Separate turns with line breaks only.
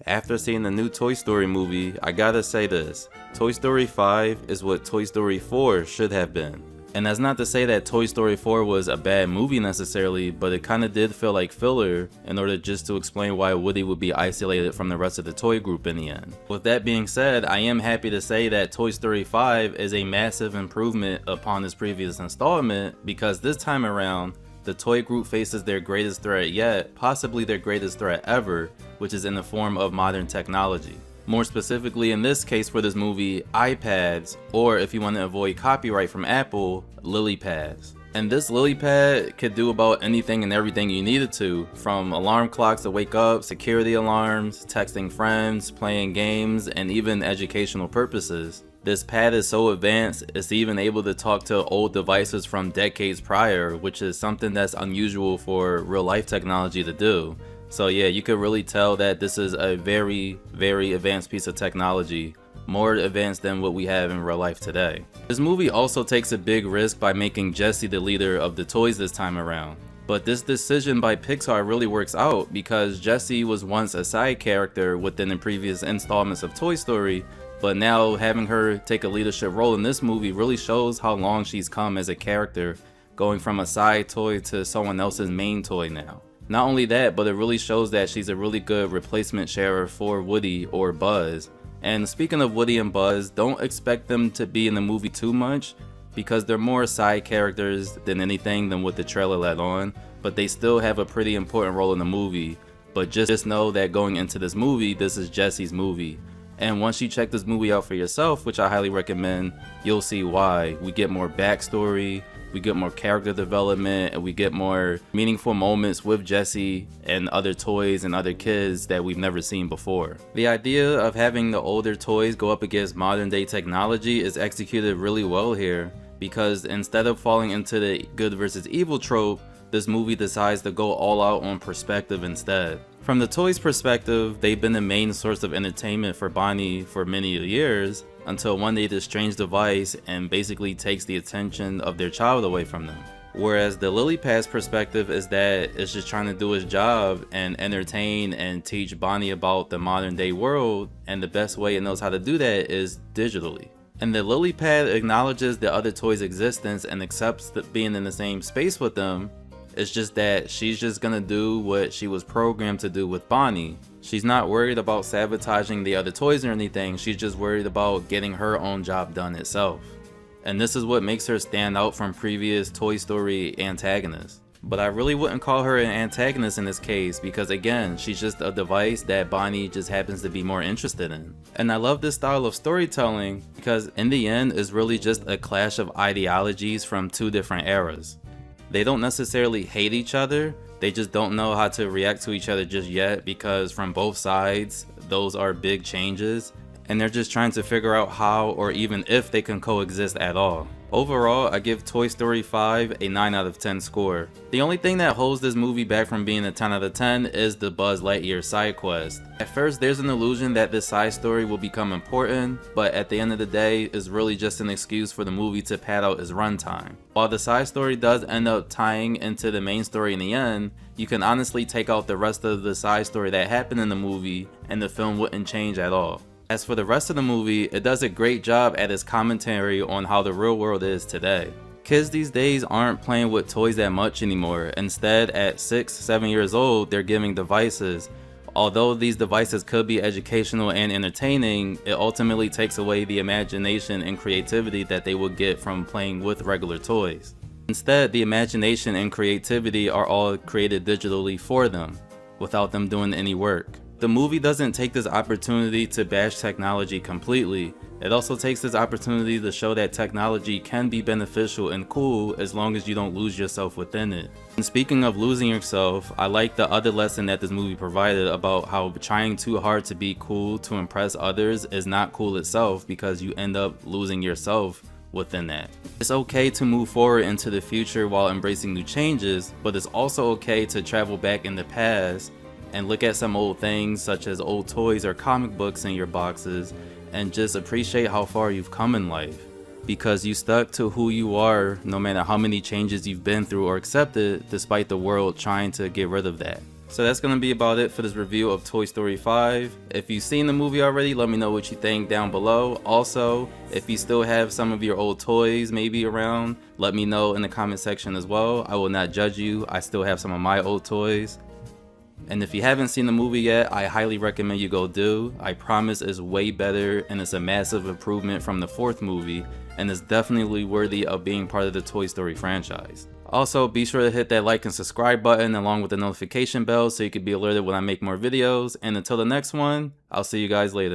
After seeing the new Toy Story movie, I gotta say this. Toy Story 5 is what Toy Story 4 should have been. And that's not to say that Toy Story 4 was a bad movie necessarily, but it kinda did feel like filler in order just to explain why Woody would be isolated from the rest of the toy group in the end. With that being said, I am happy to say that Toy Story 5 is a massive improvement upon its previous installment, because this time around, the toy group faces their greatest threat yet, possibly their greatest threat ever, which is in the form of modern technology. More specifically in this case for this movie, iPads, or if you want to avoid copyright from Apple, LilyPads. And this LilyPad could do about anything and everything you need it to, from alarm clocks to wake up, security alarms, texting friends, playing games, and even educational purposes. This pad is so advanced, it's even able to talk to old devices from decades prior, which is something that's unusual for real life technology to do. So yeah, you could really tell that this is a very, very advanced piece of technology, more advanced than what we have in real life today. This movie also takes a big risk by making Jessie the leader of the toys this time around. But this decision by Pixar really works out because Jessie was once a side character within the previous installments of Toy Story, but now having her take a leadership role in this movie really shows how long she's come as a character, going from a side toy to someone else's main toy now. Not only that, but it really shows that she's a really good replacement sharer for Woody or Buzz. And speaking of Woody and Buzz, don't expect them to be in the movie too much, because they're more side characters than anything than what the trailer let on, but they still have a pretty important role in the movie. But just know that going into this movie, this is Jessie's movie. And once you check this movie out for yourself, which I highly recommend, you'll see why. We get more backstory, we get more character development, and we get more meaningful moments with Jessie and other toys and other kids that we've never seen before. The idea of having the older toys go up against modern day technology is executed really well here, because instead of falling into the good versus evil trope, this movie decides to go all out on perspective instead. From the toys' perspective, they've been the main source of entertainment for Bonnie for many years, until one day this strange device and basically takes the attention of their child away from them. Whereas the LilyPad's perspective is that it's just trying to do its job and entertain and teach Bonnie about the modern day world, and the best way it knows how to do that is digitally. And the LilyPad acknowledges the other toys' existence and accepts being in the same space with them. It's just that she's just gonna do what she was programmed to do with Bonnie. She's not worried about sabotaging the other toys or anything, she's just worried about getting her own job done itself. And this is what makes her stand out from previous Toy Story antagonists. But I really wouldn't call her an antagonist in this case, because again, she's just a device that Bonnie just happens to be more interested in. And I love this style of storytelling because in the end, it's really just a clash of ideologies from two different eras. They don't necessarily hate each other, they just don't know how to react to each other just yet, because from both sides, those are big changes, and they're just trying to figure out how or even if they can coexist at all. Overall, I give Toy Story 5 a 9 out of 10 score. The only thing that holds this movie back from being a 10 out of 10 is the Buzz Lightyear side quest. At first, there's an illusion that this side story will become important, but at the end of the day, it's really just an excuse for the movie to pad out its runtime. While the side story does end up tying into the main story in the end, you can honestly take out the rest of the side story that happened in the movie and the film wouldn't change at all. As for the rest of the movie, it does a great job at its commentary on how the real world is today. Kids these days aren't playing with toys that much anymore. Instead, at 6-7 years old, they're giving devices. Although these devices could be educational and entertaining, it ultimately takes away the imagination and creativity that they would get from playing with regular toys. Instead, the imagination and creativity are all created digitally for them, without them doing any work. The movie doesn't take this opportunity to bash technology completely. It also takes this opportunity to show that technology can be beneficial and cool as long as you don't lose yourself within it. And speaking of losing yourself, I like the other lesson that this movie provided about how trying too hard to be cool to impress others is not cool itself, because you end up losing yourself within that. It's okay to move forward into the future while embracing new changes, but it's also okay to travel back in the past and look at some old things such as old toys or comic books in your boxes and just appreciate how far you've come in life, because you stuck to who you are no matter how many changes you've been through or accepted, despite the world trying to get rid of that. So that's gonna be about it for this review of Toy Story 5. If you've seen the movie already, let me know what you think down below. Also, if you still have some of your old toys maybe around, let me know in the comment section as well. I will not judge you. I still have some of my old toys. And if you haven't seen the movie yet, I highly recommend you go do. I promise it's way better and it's a massive improvement from the 4th movie, and it's definitely worthy of being part of the Toy Story franchise. Also, be sure to hit that like and subscribe button along with the notification bell so you can be alerted when I make more videos. And until the next one, I'll see you guys later.